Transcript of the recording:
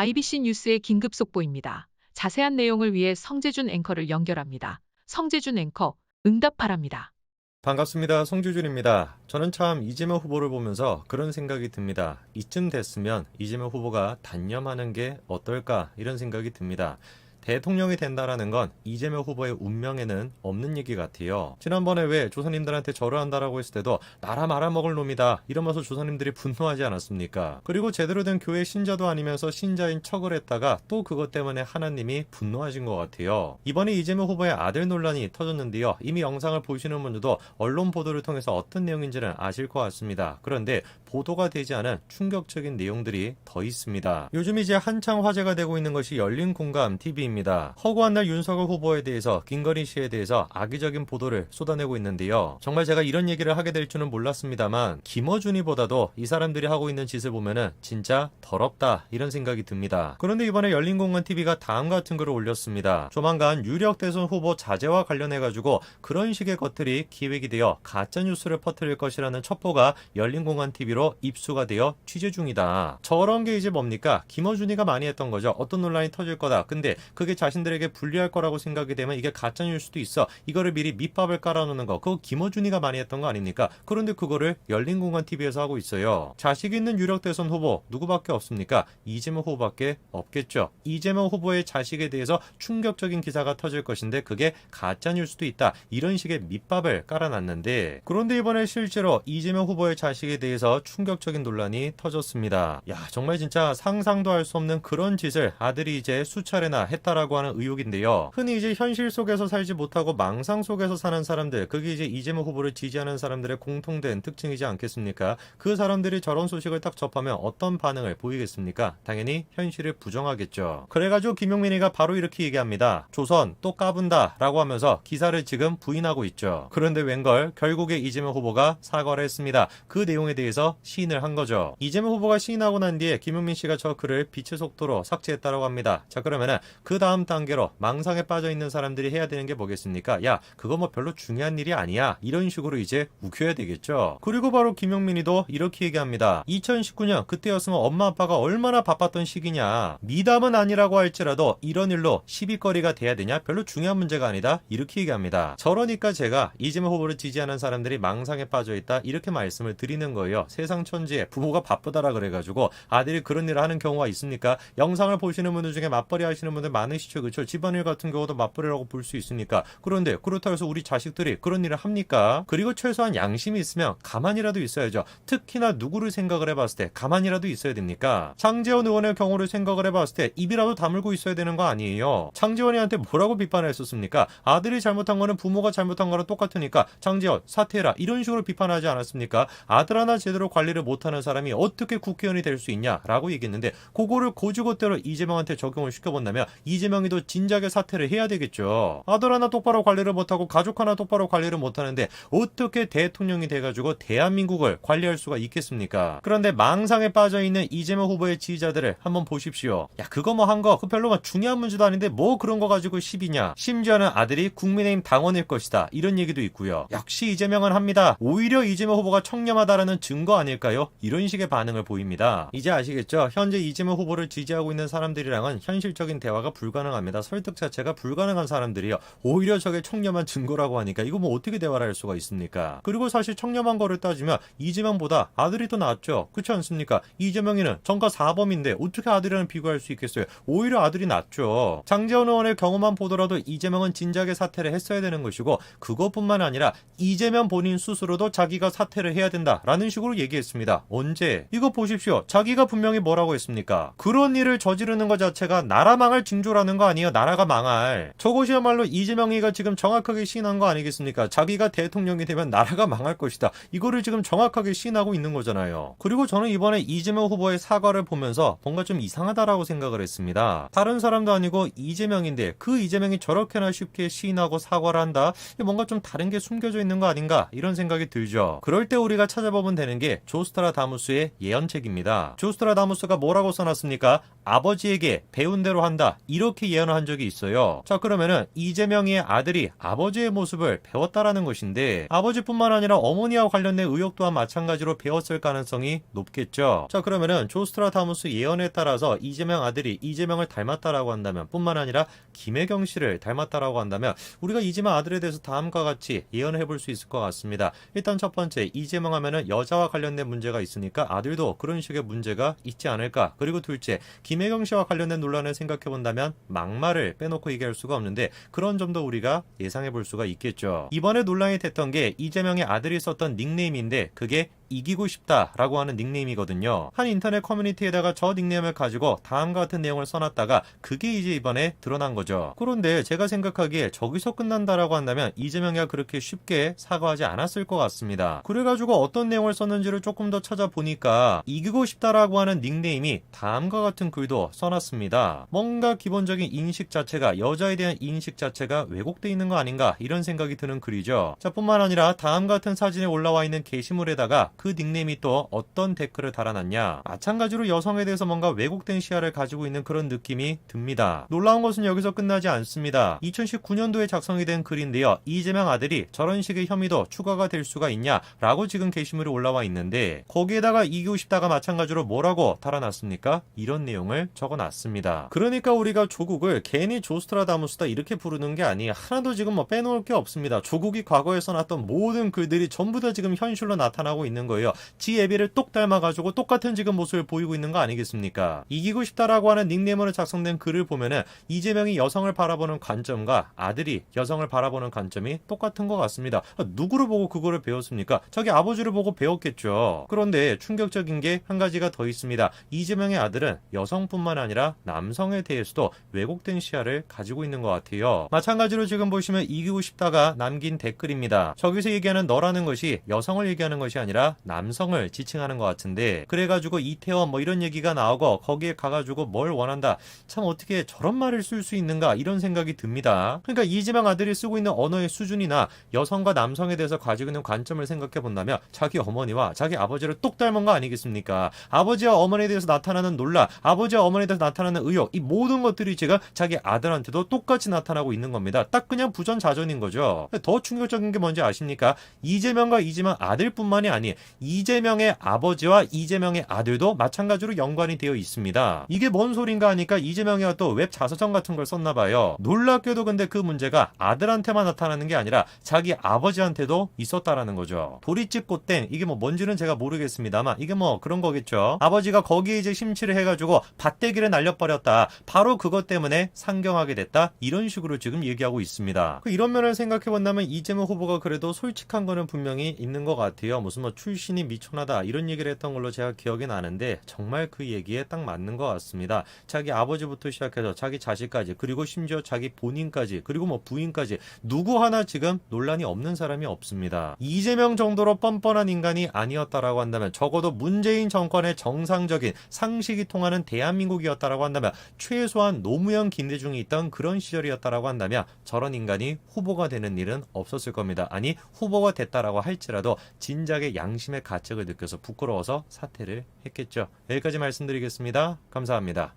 IBC 뉴스의 긴급 속보입니다. 자세한 내용을 위해 성재준 앵커를 연결합니다. 성재준 앵커, 응답하랍니다. 반갑습니다. 송주준입니다. 저는 참 이재명 후보를 보면서 그런 생각이 듭니다. 이쯤 됐으면 이재명 후보가 단념하는 게 어떨까 이런 생각이 듭니다. 대통령이 된다라는 건 이재명 후보의 운명에는 없는 얘기 같아요. 지난번에 왜 조선님들한테 절을 한다라고 했을 때도 나라 말아먹을 놈이다 이러면서 조선님들이 분노하지 않았습니까? 그리고 제대로 된 교회 신자도 아니면서 신자인 척을 했다가 또 그것 때문에 하나님이 분노하신 것 같아요. 이번에 이재명 후보의 아들 논란이 터졌는데요. 이미 영상을 보시는 분들도 언론 보도를 통해서 어떤 내용인지는 아실 것 같습니다. 그런데 보도가 되지 않은 충격적인 내용들이 더 있습니다. 요즘 이제 한창 화제가 되고 있는 것이 열린공감TV입니다. 허구한 날 윤석열 후보에 대해서 김건희 씨에 대해서 악의적인 보도를 쏟아내고 있는데요. 정말 제가 이런 얘기를 하게 될 줄은 몰랐습니다만 김어준이보다도 이 사람들이 하고 있는 짓을 보면은 진짜 더럽다 이런 생각이 듭니다. 그런데 이번에 열린공감TV가 다음 같은 글을 올렸습니다. 조만간 유력 대선 후보 자제와 관련해가지고 그런 식의 것들이 기획이 되어 가짜뉴스를 퍼뜨릴 것이라는 첩보가 열린공감TV로 입수가 되어 취재 중이다. 저런 게 이제 뭡니까? 김어준이가 많이 했던 거죠. 어떤 논란이 터질 거다. 근데 그게 자신들에게 불리할 거라고 생각이 되면 이게 가짜뉴일 수도 있어. 이거를 미리 밑밥을 깔아놓는 거. 그거 김어준이가 많이 했던 거 아닙니까? 그런데 그거를 열린공감TV에서 하고 있어요. 자식 있는 유력 대선 후보 누구밖에 없습니까? 이재명 후보밖에 없겠죠. 이재명 후보의 자식에 대해서 충격적인 기사가 터질 것인데 그게 가짜뉴일 수도 있다. 이런 식의 밑밥을 깔아놨는데 그런데 이번에 실제로 이재명 후보의 자식에 대해서 충격적인 논란이 터졌습니다. 야, 정말 진짜 상상도 할 수 없는 그런 짓을 아들이 이제 수차례나 했다라고 하는 의혹인데요. 흔히 이제 현실 속에서 살지 못하고 망상 속에서 사는 사람들, 그게 이제 이재명 후보를 지지하는 사람들의 공통된 특징이지 않겠습니까? 그 사람들이 저런 소식을 딱 접하면 어떤 반응을 보이겠습니까? 당연히 현실을 부정하겠죠. 그래가지고 김용민이가 바로 이렇게 얘기합니다. 조선 또 까분다 라고 하면서 기사를 지금 부인하고 있죠. 그런데 웬걸 결국에 이재명 후보가 사과를 했습니다. 그 내용에 대해서 시인을 한 거죠. 이재명 후보가 시인하고 난 뒤에 김용민 씨가 저 글을 빛의 속도로 삭제했다고 합니다. 자, 그러면은 그 다음 단계로 망상에 빠져 있는 사람들이 해야 되는 게 뭐겠습니까? 야, 그거 뭐 별로 중요한 일이 아니야. 이런 식으로 이제 웃겨야 되겠죠. 그리고 바로 김용민이도 이렇게 얘기합니다. 2019년 그때였으면 엄마 아빠가 얼마나 바빴던 시기냐. 미담은 아니라고 할지라도 이런 일로 시비거리가 돼야 되냐? 별로 중요한 문제가 아니다. 이렇게 얘기합니다. 저러니까 제가 이재명 후보를 지지하는 사람들이 망상에 빠져 있다. 이렇게 말씀을 드리는 거예요. 세상 천지에 부모가 바쁘다라 그래가지고 아들이 그런 일을 하는 경우가 있습니까? 영상을 보시는 분들 중에 맞벌이 하시는 분들 많으시죠. 그렇죠? 집안일 같은 경우도 맞벌이라고 볼 수 있으니까. 그런데 그렇다고 해서 우리 자식들이 그런 일을 합니까? 그리고 최소한 양심이 있으면 가만히라도 있어야죠. 특히나 누구를 생각을 해봤을 때 가만히라도 있어야 됩니까? 장제원 의원의 경우를 생각을 해봤을 때 입이라도 다물고 있어야 되는 거 아니에요? 장제원이한테 뭐라고 비판을 했었습니까? 아들이 잘못한 거는 부모가 잘못한 거랑 똑같으니까 장제원 사퇴해라 이런 식으로 비판하지 않았습니까? 아들 하나 제대로 관리를 못하는 사람이 어떻게 국회의원이 될 수 있냐라고 얘기했는데 그거를 고지고대로 이재명한테 적용을 시켜본다면 이재명이도 진작에 사퇴를 해야 되겠죠. 아들 하나 똑바로 관리를 못하고 가족 하나 똑바로 관리를 못하는데 어떻게 대통령이 돼가지고 대한민국을 관리할 수가 있겠습니까? 그런데 망상에 빠져있는 이재명 후보의 지지자들을 한번 보십시오. 야, 그거 뭐 한 거 그 별로 막 중요한 문제도 아닌데 뭐 그런 거 가지고 시비냐. 심지어는 아들이 국민의힘 당원일 것이다 이런 얘기도 있고요. 역시 이재명은 합니다. 오히려 이재명 후보가 청렴하다라는 증거 아닐까요? 이런 식의 반응을 보입니다. 이제 아시겠죠? 현재 이재명 후보를 지지하고 있는 사람들이랑은 현실적인 대화가 불가능합니다. 설득 자체가 불가능한 사람들이요. 오히려 저게 청렴한 증거라고 하니까 이거 뭐 어떻게 대화를 할 수가 있습니까? 그리고 사실 청렴한 거를 따지면 이재명보다 아들이 더 낫죠. 그렇지 않습니까? 이재명이는 전과 4범인데 어떻게 아들이랑 비교할 수 있겠어요? 오히려 아들이 낫죠. 장제원 의원의 경우만 보더라도 이재명은 진작에 사퇴를 했어야 되는 것이고 그것뿐만 아니라 이재명 본인 스스로도 자기가 사퇴를 해야 된다라는 식으로 얘기했습니다. 언제? 이거 보십시오. 자기가 분명히 뭐라고 했습니까? 그런 일을 저지르는 것 자체가 나라 망할 징조라는 거 아니에요. 나라가 망할. 저것이야말로 이재명이가 지금 정확하게 시인한 거 아니겠습니까? 자기가 대통령이 되면 나라가 망할 것이다. 이거를 지금 정확하게 시인하고 있는 거잖아요. 그리고 저는 이번에 이재명 후보의 사과를 보면서 뭔가 좀 이상하다라고 생각을 했습니다. 다른 사람도 아니고 이재명인데 그 이재명이 저렇게나 쉽게 시인하고 사과를 한다? 뭔가 좀 다른 게 숨겨져 있는 거 아닌가? 이런 생각이 들죠. 그럴 때 우리가 찾아보면 되는 게 조스트라다무스의 예언책입니다. 조스트라다무스가 뭐라고 써놨습니까? 아버지에게 배운 대로 한다. 이렇게 이렇게 예언을 한 적이 있어요. 자, 그러면은 이재명의 아들이 아버지의 모습을 배웠다라는 것인데 아버지뿐만 아니라 어머니와 관련된 의혹 또한 마찬가지로 배웠을 가능성이 높겠죠. 자, 그러면은 조스트라다무스 예언에 따라서 이재명 아들이 이재명을 닮았다라고 한다면 뿐만 아니라 김혜경 씨를 닮았다라고 한다면 우리가 이재명 아들에 대해서 다음과 같이 예언을 해볼 수 있을 것 같습니다. 일단 첫 번째, 이재명 하면은 여자와 관련된 문제가 있으니까 아들도 그런 식의 문제가 있지 않을까. 그리고 둘째, 김혜경 씨와 관련된 논란을 생각해 본다면 막말을 빼놓고 얘기할 수가 없는데 그런 점도 우리가 예상해 볼 수가 있겠죠. 이번에 논란이 됐던 게 이재명의 아들이 썼던 닉네임인데 그게 이기고 싶다라고 하는 닉네임이거든요. 한 인터넷 커뮤니티에다가 저 닉네임을 가지고 다음과 같은 내용을 써놨다가 그게 이제 이번에 드러난 거죠. 그런데 제가 생각하기에 저기서 끝난다라고 한다면 이재명이 그렇게 쉽게 사과하지 않았을 것 같습니다. 그래가지고 어떤 내용을 썼는지를 조금 더 찾아보니까 이기고 싶다라고 하는 닉네임이 다음과 같은 글도 써놨습니다. 뭔가 기본적인 인식 자체가, 여자에 대한 인식 자체가 왜곡되어 있는 거 아닌가 이런 생각이 드는 글이죠. 자, 뿐만 아니라 다음 같은 사진에 올라와 있는 게시물에다가 그 닉네임이 또 어떤 댓글을 달아놨냐, 마찬가지로 여성에 대해서 뭔가 왜곡된 시야를 가지고 있는 그런 느낌이 듭니다. 놀라운 것은 여기서 끝나지 않습니다. 2019년도에 작성이 된 글인데요. 이재명 아들이 저런 식의 혐의도 추가가 될 수가 있냐 라고 지금 게시물이 올라와 있는데 거기에다가 이기고 싶다가 마찬가지로 뭐라고 달아놨습니까? 이런 내용을 적어놨습니다. 그러니까 우리가 조국을 괜히 조스트라다무스다 이렇게 부르는 게 아니에요. 하나도 지금 뭐 빼놓을 게 없습니다. 조국이 과거에 써놨던 모든 글들이 전부 다 지금 현실로 나타나고 있는 거예요. 지 애비를 똑 닮아가지고 똑같은 지금 모습을 보이고 있는 거 아니겠습니까? 이기고 싶다라고 하는 닉네임으로 작성된 글을 보면은 이재명이 여성을 바라보는 관점과 아들이 여성을 바라보는 관점이 똑같은 것 같습니다. 누구를 보고 그거를 배웠습니까? 자기 아버지를 보고 배웠겠죠. 그런데 충격적인 게 한 가지가 더 있습니다. 이재명의 아들은 여성뿐만 아니라 남성에 대해서도 왜곡된 시야를 가지고 있는 것 같아요. 마찬가지로 지금 보시면 이기고 싶다가 남긴 댓글입니다. 저기서 얘기하는 너라는 것이 여성을 얘기하는 것이 아니라 남성을 지칭하는 것 같은데 그래가지고 이태원 뭐 이런 얘기가 나오고 거기에 가가지고 뭘 원한다. 참 어떻게 저런 말을 쓸 수 있는가 이런 생각이 듭니다. 그러니까 이재명 아들이 쓰고 있는 언어의 수준이나 여성과 남성에 대해서 가지고 있는 관점을 생각해 본다면 자기 어머니와 자기 아버지를 똑 닮은 거 아니겠습니까? 아버지와 어머니에 대해서 나타나는 논란, 아버지와 어머니에 대해서 나타나는 의혹, 이 모든 것들이 지금 자기 아들한테도 똑같이 나타나고 있는 겁니다. 딱 그냥 부전자전인 거죠. 더 충격적인 게 뭔지 아십니까? 이재명과 이재명 아들뿐만이 아니에요. 이재명의 아버지와 이재명의 아들도 마찬가지로 연관이 되어 있습니다. 이게 뭔 소린가 하니까 이재명이 또 웹 자서전 같은 걸 썼나 봐요. 놀랍게도 근데 그 문제가 아들한테만 나타나는 게 아니라 자기 아버지한테도 있었다라는 거죠. 도리집 꽃땡, 이게 뭐 뭔지는 제가 모르겠습니다만 이게 뭐 그런 거겠죠. 아버지가 거기에 이제 심취를 해가지고 밭대기를 날려버렸다. 바로 그것 때문에 상경하게 됐다. 이런 식으로 지금 얘기하고 있습니다. 이런 면을 생각해본다면 이재명 후보가 그래도 솔직한 거는 분명히 있는 것 같아요. 무슨 뭐 출신이 미천하다 이런 얘기를 했던 걸로 제가 기억이 나는데 정말 그 얘기에 딱 맞는 것 같습니다. 자기 아버지부터 시작해서 자기 자식까지 그리고 심지어 자기 본인까지 그리고 뭐 부인까지 누구 하나 지금 논란이 없는 사람이 없습니다. 이재명 정도로 뻔뻔한 인간이 아니었다라고 한다면 적어도 문재인 정권의 정상적인 상식이 통하는 대한민국이었다라고 한다면 최소한 노무현 김대중이 있던 그런 시절이었다라고 한다면 저런 인간이 후보가 되는 일은 없었을 겁니다. 아니 후보가 됐다라고 할지라도 진작에 양심의 가책을 느껴서 부끄러워서 사퇴를 했겠죠. 여기까지 말씀드리겠습니다. 감사합니다.